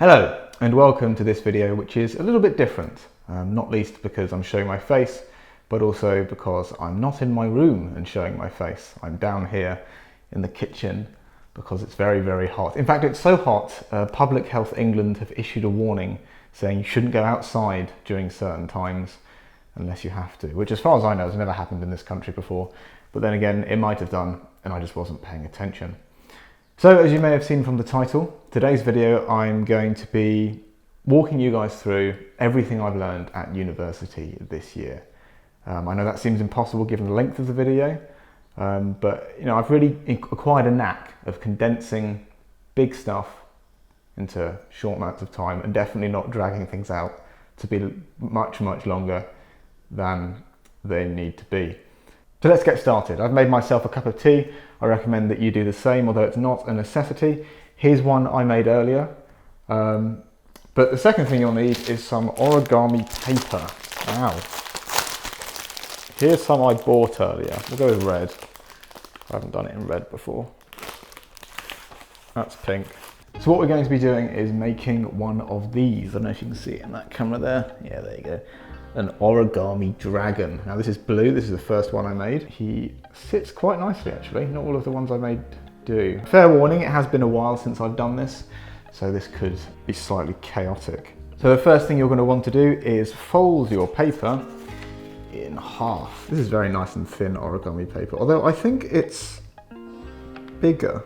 Hello and welcome to this video, which is a little bit different, not least because I'm showing my face, but also because I'm not in my room and showing my face. I'm down here in the kitchen because it's very, very hot. In fact, it's so hot, Public Health England have issued a warning saying you shouldn't go outside during certain times unless you have to, which as far as I know has never happened in this country before. But then again, it might have done and I just wasn't paying attention. So as you may have seen from the title, today's video I'm going to be walking you guys through everything I've learned at university this year. I know that seems impossible given the length of the video, but you know, I've really acquired a knack of condensing big stuff into short amounts of time and definitely not dragging things out to be much, much longer than they need to be. So let's get started. I've made myself a cup of tea. I recommend that you do the same, although it's not a necessity. Here's one I made earlier. But the second thing you'll need is some origami paper. Wow. Here's some I bought earlier. We'll go with red. I haven't done it in red before. That's pink. So what we're going to be doing is making one of these. I don't know if you can see it in that camera there. Yeah, there you go. An origami dragon. Now this is blue, this is the first one I made. He sits quite nicely actually, not all of the ones I made do. Fair warning, it has been a while since I've done this, so this could be slightly chaotic. So the first thing you're going to want to do is fold your paper in half. This is very nice and thin origami paper, although I think it's bigger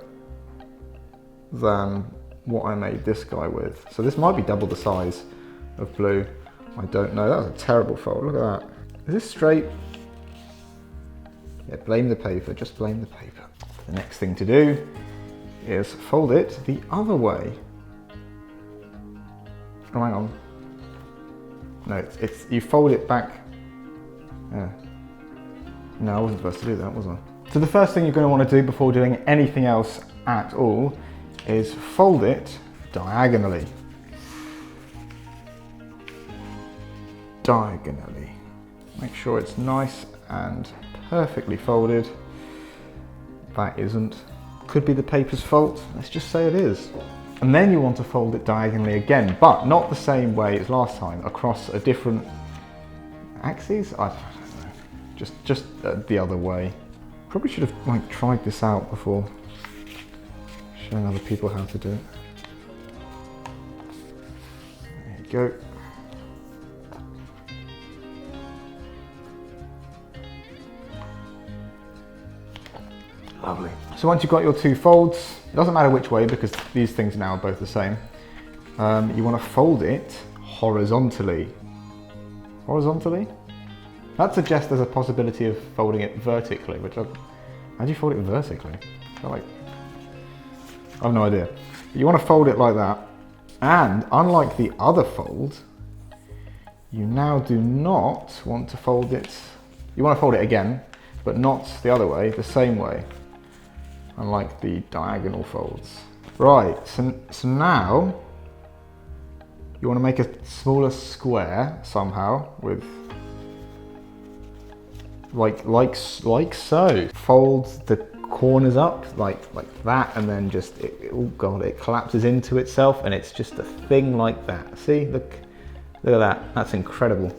than what I made this guy with. So this might be double the size of blue. I don't know, that was a terrible fold, look at that. Is this straight? Yeah, blame the paper, just blame the paper. The next thing to do is fold it the other way. Oh, hang on. No, it's you fold it back. Yeah. No, I wasn't supposed to do that, was I? So the first thing you're going to want to do before doing anything else at all is fold it diagonally. Diagonally. Make sure it's nice and perfectly folded. That isn't. Could be the paper's fault. Let's just say it is. And then you want to fold it diagonally again, but not the same way as last time, across a different axes? I don't know. Just the other way. Probably should have tried this out before showing other people how to do it. There you go. Lovely. So once you've got your two folds, it doesn't matter which way because these things now are both the same. You want to fold it horizontally. Horizontally? That suggests there's a possibility of folding it vertically, which how do you fold it vertically? I have no idea. But you want to fold it like that. And unlike the other fold, you now do not want to fold it. You want to fold it again, but not the other way, the same way. Unlike the diagonal folds. Right, so now you want to make a smaller square somehow with like so. Fold the corners up like that, and then just oh god, it collapses into itself, and it's just a thing like that. See, look at that. That's incredible.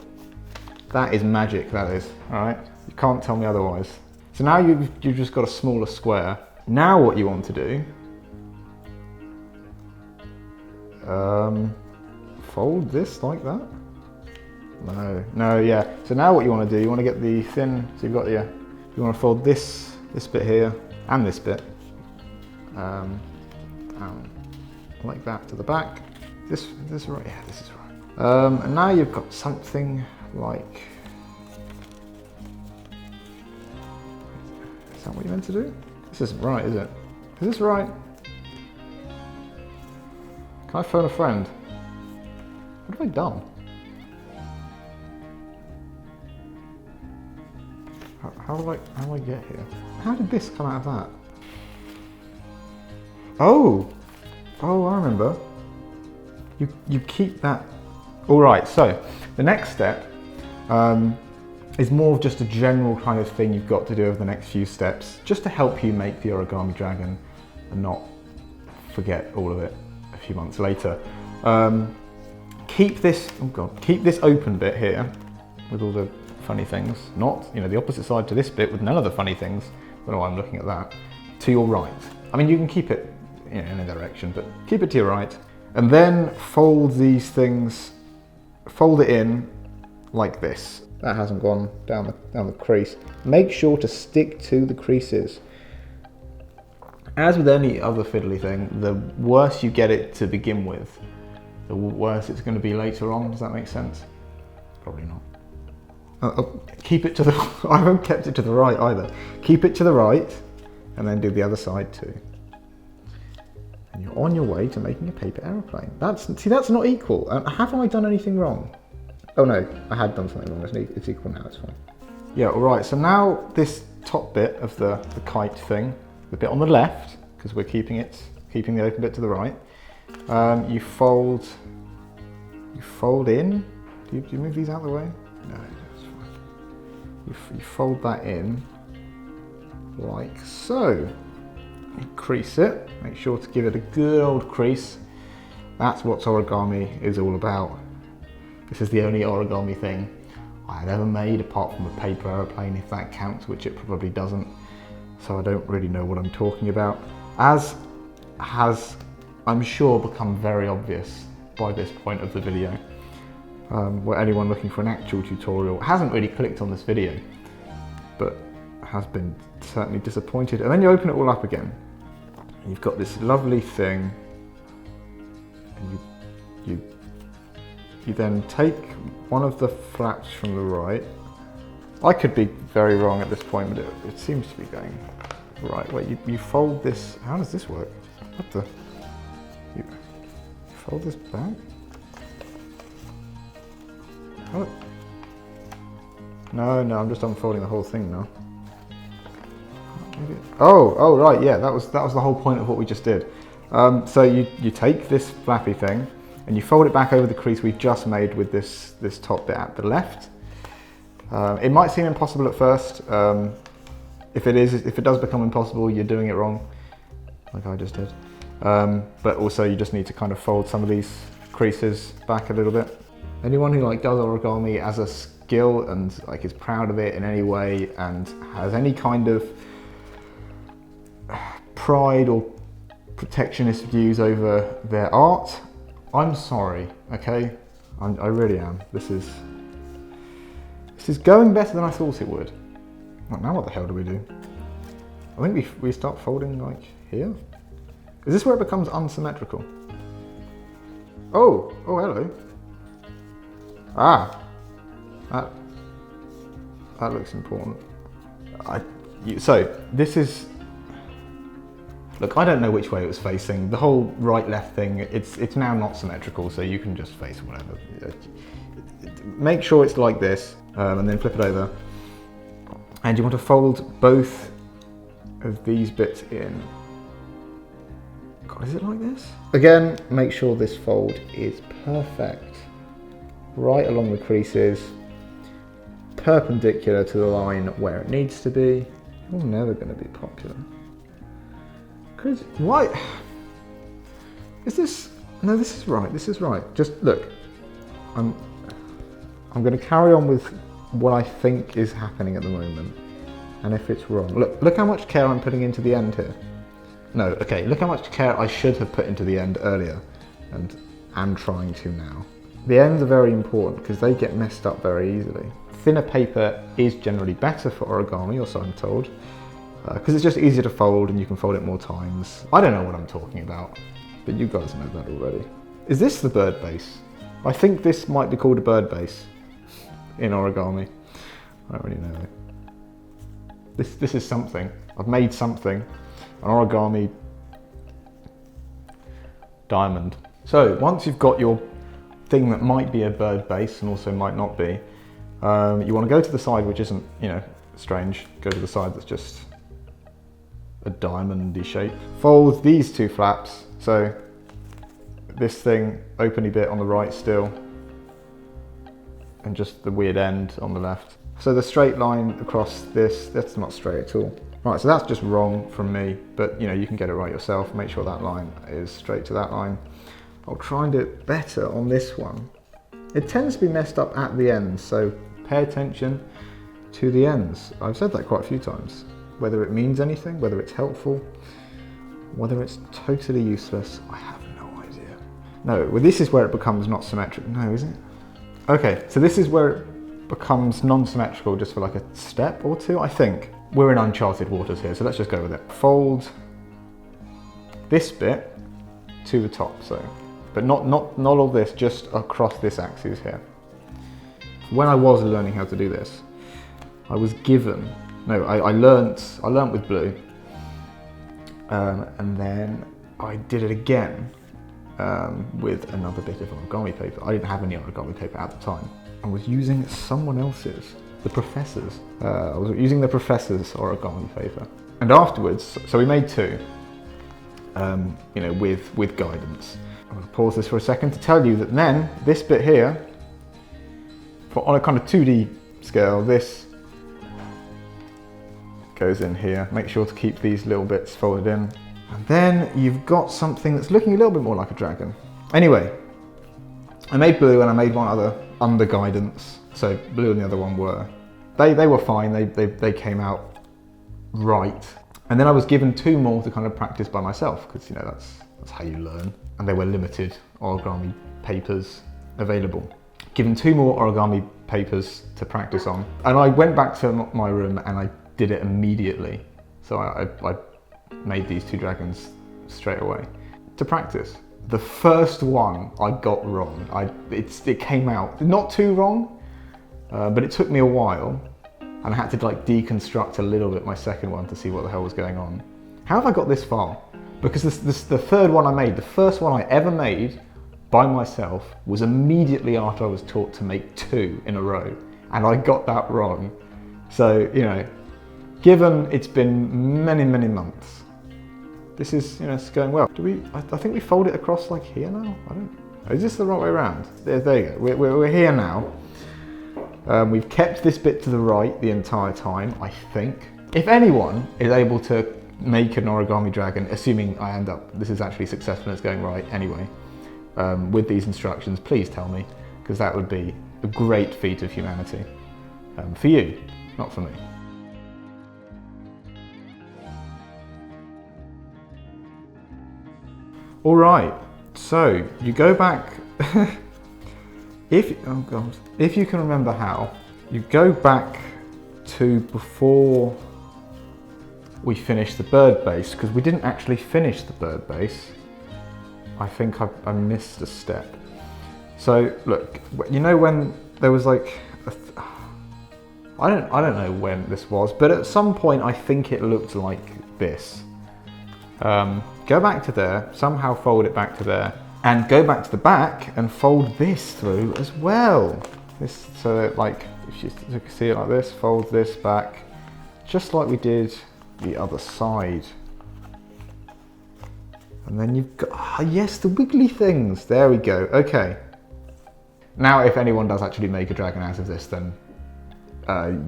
That is magic. That is. All right, you can't tell me otherwise. So now you've just got a smaller square. Now what you want to do, fold this like that? No, yeah. So now what you want to do, you want to get the thin, so you've got you want to fold this bit here and this bit down like that to the back. This right? Yeah, this is right. And now you've got something like, is that what you're meant to do? This isn't right, is it? Is this right? Can I phone a friend? What have I done? How do I get here? How did this come out of that? Oh, I remember. You keep that. All right. So the next step is more of just a general kind of thing you've got to do over the next few steps, just to help you make the origami dragon and not forget all of it a few months later. Keep this, oh God, keep this open bit here with all the funny things, not, you know, the opposite side to this bit with none of the funny things. I don't know why I'm looking at that. To your right. I mean, you can keep it, you know, in a direction, but keep it to your right. And then fold these things, fold it in like this. That hasn't gone down the crease. Make sure to stick to the creases. As with any other fiddly thing, the worse you get it to begin with, the worse it's going to be later on. Does that make sense? Probably not. Keep it to the, I haven't kept it to the right either. Keep it to the right and then do the other side too. And you're on your way to making a paper aeroplane. See, that's not equal. Have I done anything wrong? Oh no, I had done something wrong. It's equal now, it's fine. Yeah, all right, so now this top bit of the kite thing, the bit on the left, because we're keeping the open bit to the right, you fold in. Do you move these out of the way? No, that's fine. You fold that in like so. You crease it, make sure to give it a good old crease. That's what origami is all about. This is the only origami thing I've ever made apart from a paper aeroplane, if that counts, which it probably doesn't. So I don't really know what I'm talking about. As has, I'm sure, become very obvious by this point of the video, where anyone looking for an actual tutorial hasn't really clicked on this video, but has been certainly disappointed. And then you open it all up again. And you've got this lovely thing, and you then take one of the flaps from the right. I could be very wrong at this point, but it seems to be going right. Wait, you fold this, how does this work? What the? You fold this back? Oh. No, I'm just unfolding the whole thing now. Oh, right, yeah, that was the whole point of what we just did. So you take this flappy thing and you fold it back over the crease we've just made with this top bit at the left. It might seem impossible at first. If it does become impossible, you're doing it wrong, like I just did. But also you just need to kind of fold some of these creases back a little bit. Anyone who does origami as a skill and is proud of it in any way and has any kind of pride or protectionist views over their art, I'm sorry, okay? I really am. This is going better than I thought it would. Now what the hell do we do? I think we start folding here. Is this where it becomes unsymmetrical? Oh, hello. Ah, that looks important. So this is, look, I don't know which way it was facing. The whole right-left thing, it's now not symmetrical, so you can just face whatever. Make sure it's like this, and then flip it over. And you want to fold both of these bits in. God, is it like this? Again, make sure this fold is perfect. Right along the creases, perpendicular to the line where it needs to be. You're never going to be popular. Because, why? Is this, no, this is right, this is right. Just look, I'm going to carry on with what I think is happening at the moment. And if it's wrong, look how much care I'm putting into the end here. No, okay, look how much care I should have put into the end earlier, and am trying to now. The ends are very important because they get messed up very easily. Thinner paper is generally better for origami, or so I'm told, because it's just easier to fold and you can fold it more times. I don't know what I'm talking about, but you guys know that already. Is this the bird base? I think this might be called a bird base in origami. I don't really know. This is something. I've made something, an origami diamond. So once you've got your thing that might be a bird base and also might not be, you want to go to the side which isn't, strange. Go to the side that's just a diamondy shape. Fold these two flaps, so this thing, openy bit on the right still, and just the weird end on the left. So the straight line across this, that's not straight at all. Right, so that's just wrong from me, but you can get it right yourself. Make sure that line is straight to that line. I'll try and do it better on this one. It tends to be messed up at the ends, so pay attention to the ends. I've said that quite a few times. Whether it means anything, whether it's helpful, whether it's totally useless, I have no idea. No, well, this is where it becomes not symmetric. No, is it? Okay, so this is where it becomes non-symmetrical just for like a step or two, I think. We're in uncharted waters here, so let's just go with it. Fold this bit to the top, so. But not all this, just across this axis here. When I was learning how to do this, I was given, no, I learnt with blue, and then I did it again with another bit of origami paper. I didn't have any origami paper at the time. I was using someone else's, the professor's. I was using the professor's origami paper. And afterwards, so we made two, you know, with guidance. I'm going to pause this for a second to tell you that then this bit here, on a kind of 2D scale, this goes in here. Make sure to keep these little bits folded in. And then you've got something that's looking a little bit more like a dragon. Anyway, I made blue and I made one other under guidance. So blue and the other one were, they were fine, they came out right. And then I was given two more to kind of practice by myself, because you know, that's how you learn. And there were limited origami papers available. Given two more origami papers to practice on. And I went back to my room and I did it immediately. So I made these two dragons straight away to practice. The first one I got wrong. It came out not too wrong, but it took me a while, and I had to like deconstruct a little bit my second one to see what the hell was going on. How have I got this far? Because the third one I made, the first one I ever made by myself, was immediately after I was taught to make two in a row, and I got that wrong. So, you know, given it's been many months, this is, you know, it's going well. I think we fold it across like here now? I don't know. Is this the right way around? There you go. We're here now. We've kept this bit to the right the entire time, I think. If anyone is able to make an origami dragon, assuming this is actually successful and it's going right anyway, with these instructions, please tell me, because that would be a great feat of humanity. For you, not for me. All right, so you go back, if you can remember how, you go back to before we finished the bird base, because we didn't actually finish the bird base. I think I missed a step. So look, you know when there was like, I don't know when this was, but at some point I think it looked like this. Go back to there, somehow fold it back to there, and go back to the back and fold this through as well. This, so that, like, if you see it like this, fold this back, just like we did the other side. And then you've got, yes, the wiggly things. There we go, okay. Now, if anyone does actually make a dragon out of this, then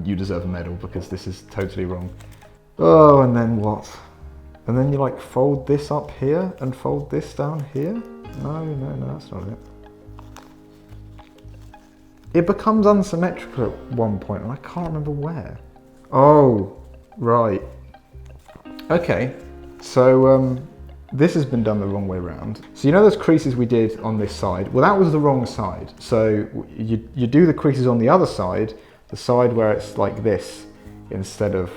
you deserve a medal, because this is totally wrong. Oh, and then what? And then you like fold this up here and fold this down here? No, that's not it. It becomes unsymmetrical at one point, and I can't remember where. Oh, right. Okay, so this has been done the wrong way around. So you know those creases we did on this side? Well, that was the wrong side. So you do the creases on the other side, the side where it's like this instead of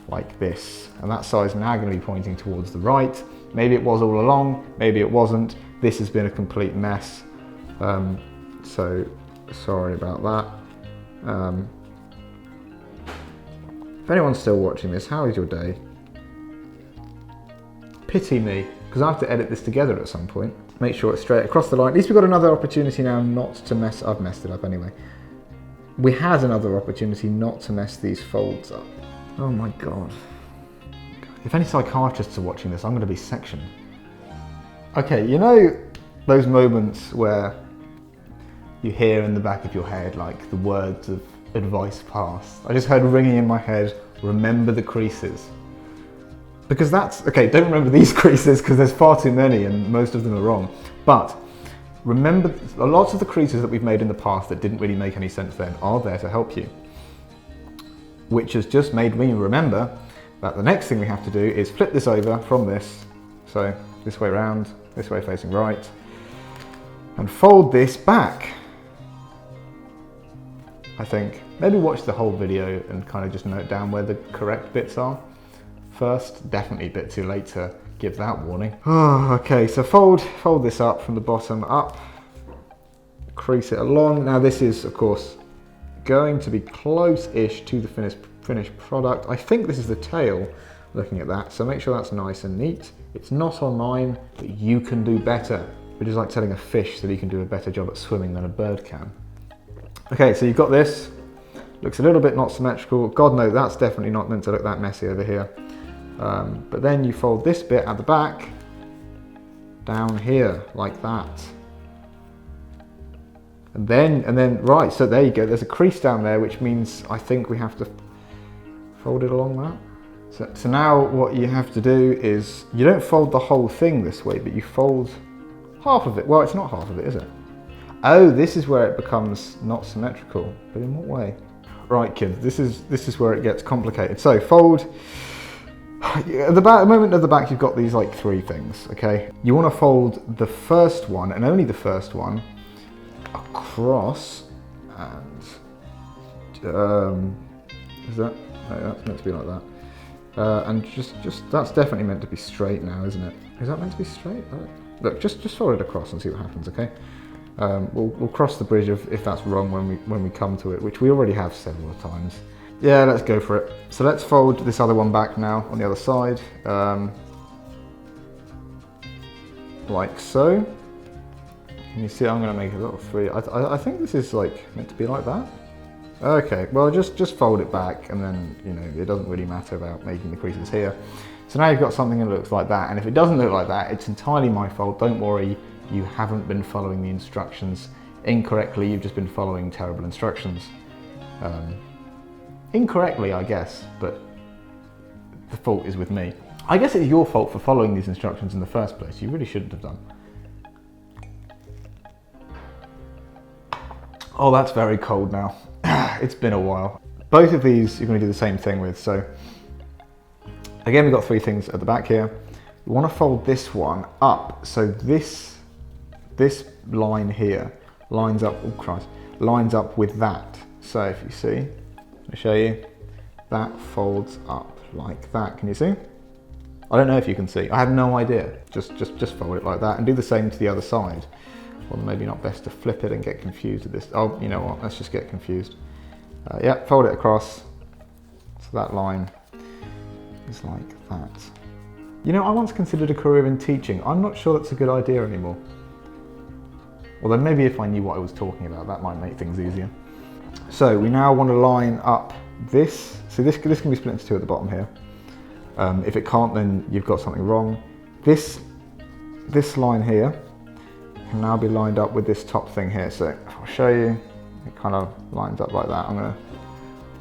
like this. And that side's now going to be pointing towards the right. Maybe it was all along, maybe it wasn't. This has been a complete mess. So sorry about that. If anyone's still watching this, how is your day? Pity me, because I have to edit this together at some point. Make sure it's straight across the line. At least we've got another opportunity now not to mess, I've messed it up anyway. We had another opportunity not to mess these folds up. Oh my God. If any psychiatrists are watching this, I'm going to be sectioned. Okay, you know those moments where you hear in the back of your head like the words of advice passed? I just heard ringing in my head, remember the creases. because that's, okay, don't remember these creases because there's far too many and most of them are wrong. But remember, lots of the creases that we've made in the past that didn't really make any sense then are there to help you. Which has just made me remember that the next thing we have to do is flip this over from this. So this way around, this way facing right, and fold this back. I think. Maybe watch the whole video and kind of just note down where the correct bits are. First, definitely a bit too late to give that warning. Oh, okay, so fold this up from the bottom up, crease it along. Now this is, of course, going to be close-ish to the finished product. I think this is the tail, looking at that, so make sure that's nice and neat. It's not on mine, but you can do better. Which is like telling a fish that he can do a better job at swimming than a bird can. Okay, so you've got this. Looks a little bit not symmetrical. God no, that's definitely not meant to look that messy over here. But then you fold this bit at the back down here like that. And then right, so there you go. There's a crease down there, which means I think we have to fold it along that. So now what you have to do is, you don't fold the whole thing this way, but you fold half of it. Well, it's not half of it, is it? Oh, this is where it becomes not symmetrical. But in what way? Right, kids, this is where it gets complicated. So fold, at the moment of the back, you've got these like three things, okay? You want to fold the first one, and only the first one, across, and, is that, no, that's meant to be like that. And just, that's definitely meant to be straight now, isn't it? Is that meant to be straight? Look, just fold it across and see what happens, okay? We'll cross the bridge if that's wrong when we come to it, which we already have several times. Yeah, let's go for it. So let's fold this other one back now on the other side, like so. Can you see? I'm going to make a little three. I think this is like meant to be like that. Okay, well just fold it back, and then you know it doesn't really matter about making the creases here. So now you've got something that looks like that, and if it doesn't look like that, it's entirely my fault. Don't worry, you haven't been following the instructions incorrectly, you've just been following terrible instructions. Incorrectly, I guess, but the fault is with me. I guess it's your fault for following these instructions in the first place. You really shouldn't have done. Oh, that's very cold now. It's been a while. Both of these you're going to do the same thing with. So again, we've got three things at the back here. You want to fold this one up. So this line here lines up, oh Christ, lines up with that. So if you see, I'll show you, that folds up like that. Can you see? I don't know if you can see. I have no idea. Just fold it like that and do the same to the other side. Or maybe not best to flip it and get confused with this. Oh, you know what? Let's just get confused. Yeah, fold it across. So that line is like that. You know, I once considered a career in teaching. I'm not sure that's a good idea anymore. Although maybe if I knew what I was talking about, that might make things easier. So we now want to line up this. So this can be split into two at the bottom here. If it can't, then you've got something wrong. This line here can now be lined up with this top thing here. So I'll show you, it kind of lines up like that. I'm going to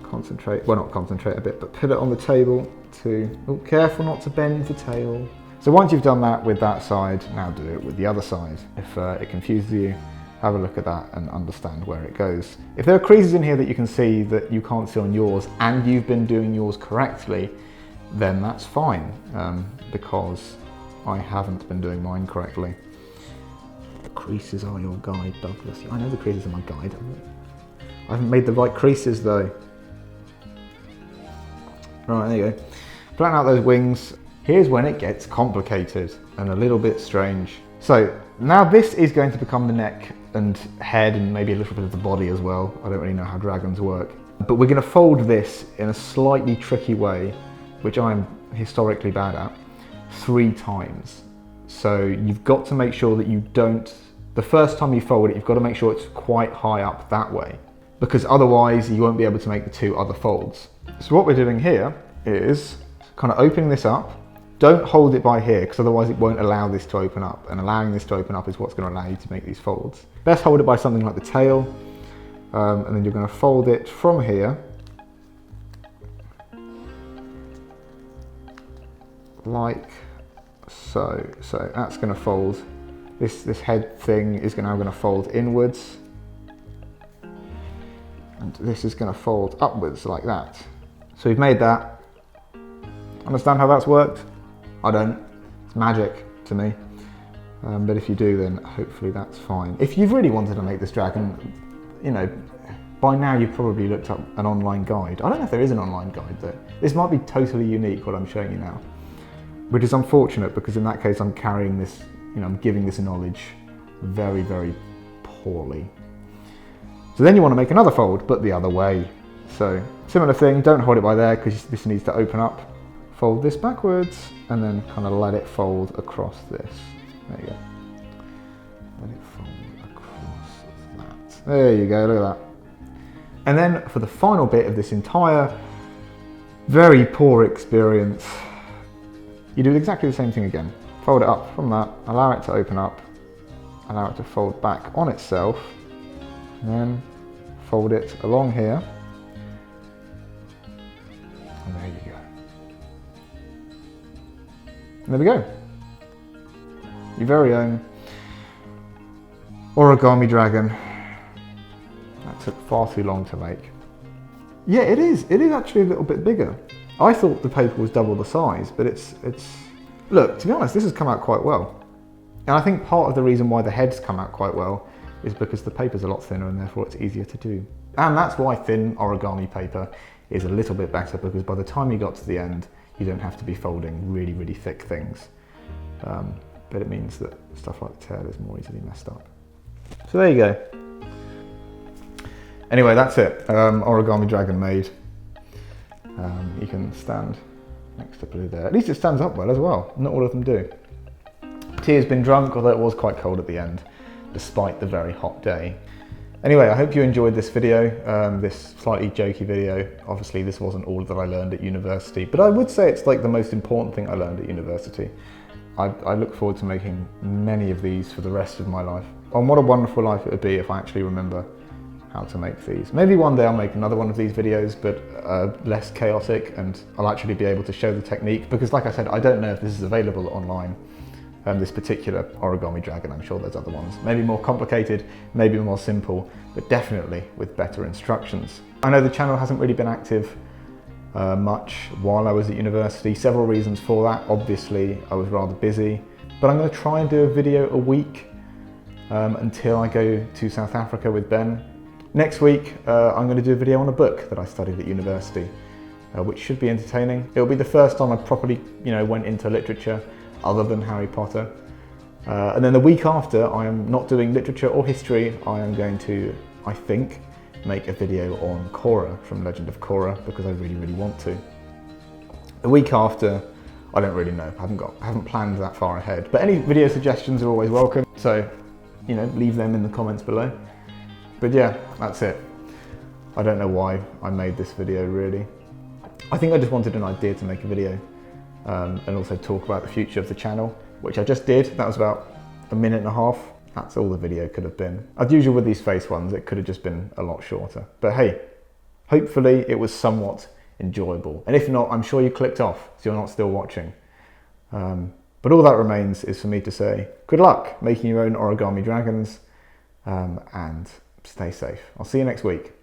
concentrate, well not concentrate a bit, but put it on the table to, oh, careful not to bend the tail. So once you've done that with that side, now do it with the other side. If it confuses you, have a look at that and understand where it goes. If there are creases in here that you can see that you can't see on yours and you've been doing yours correctly, then that's fine, because I haven't been doing mine correctly. The creases are your guide, Douglas. I know the creases are my guide. I haven't made the right creases though. Right, there you go. Flatten out those wings. Here's when it gets complicated and a little bit strange. So now this is going to become the neck and head and maybe a little bit of the body as well. I don't really know how dragons work. But we're going to fold this in a slightly tricky way, which I'm historically bad at, 3 times. So you've got to make sure that you don't, the first time you fold it, you've got to make sure it's quite high up that way, because otherwise you won't be able to make the 2 other folds. So what we're doing here is kind of opening this up. Don't hold it by here, because otherwise it won't allow this to open up, and allowing this to open up is what's going to allow you to make these folds. Best hold it by something like the tail, and then you're going to fold it from here like so. So that's going to fold. This head thing is now going to fold inwards. And this is going to fold upwards like that. So we've made that. Understand how that's worked? I don't. It's magic to me. But if you do, then hopefully that's fine. If you've really wanted to make this dragon, you know, by now you've probably looked up an online guide. I don't know if there is an online guide though. This might be totally unique what I'm showing you now, which is unfortunate because in that case I'm carrying this, you know, I'm giving this knowledge very, very poorly. So then you want to make another fold, but the other way. So similar thing, don't hold it by there because this needs to open up. Fold this backwards and then kind of let it fold across this. There you go. Let it fold across that. There you go, look at that. And then for the final bit of this entire very poor experience, you do exactly the same thing again. Fold it up from that, allow it to open up, allow it to fold back on itself, and then fold it along here. And there you go. And there we go. Your very own origami dragon. That took far too long to make. Yeah, it is. It is actually a little bit bigger. I thought the paper was double the size, but it's... Look, to be honest, this has come out quite well. And I think part of the reason why the heads come out quite well is because the paper's a lot thinner and therefore it's easier to do. And that's why thin origami paper is a little bit better, because by the time you got to the end, you don't have to be folding really, really thick things. But it means that stuff like the tail is more easily messed up. So there you go. Anyway, that's it. Origami dragon made. You can stand next to Blue there. At least it stands up well as well. Not all of them do. Tea has been drunk, although it was quite cold at the end, despite the very hot day. Anyway, I hope you enjoyed this video, this slightly jokey video. Obviously, this wasn't all that I learned at university, but I would say it's like the most important thing I learned at university. I look forward to making many of these for the rest of my life. And what a wonderful life it would be if I actually remember how to make these. Maybe one day I'll make another one of these videos, but less chaotic, and I'll actually be able to show the technique, because like I said, I don't know if this is available online. This particular origami dragon, I'm sure there's other ones. Maybe more complicated, maybe more simple, but definitely with better instructions. I know the channel hasn't really been active much while I was at university. Several reasons for that. Obviously, I was rather busy, but I'm going to try and do a video a week until I go to South Africa with Ben. Next week, I'm going to do a video on a book that I studied at university, which should be entertaining. It'll be the first time I properly, went into literature other than Harry Potter. And then the week after, I am not doing literature or history. I am going to, I think, make a video on Korra from Legend of Korra, because I really, really want to. The week after, I don't really know. I haven't planned that far ahead. But any video suggestions are always welcome. So, leave them in the comments below. But yeah, that's it. I don't know why I made this video, really. I think I just wanted an idea to make a video and also talk about the future of the channel, which I just did. That was about a minute and a half. That's all the video could have been. As usual with these face ones, it could have just been a lot shorter. But hey, hopefully it was somewhat enjoyable. And if not, I'm sure you clicked off, so you're not still watching. But all that remains is for me to say, good luck making your own origami dragons, and stay safe. I'll see you next week.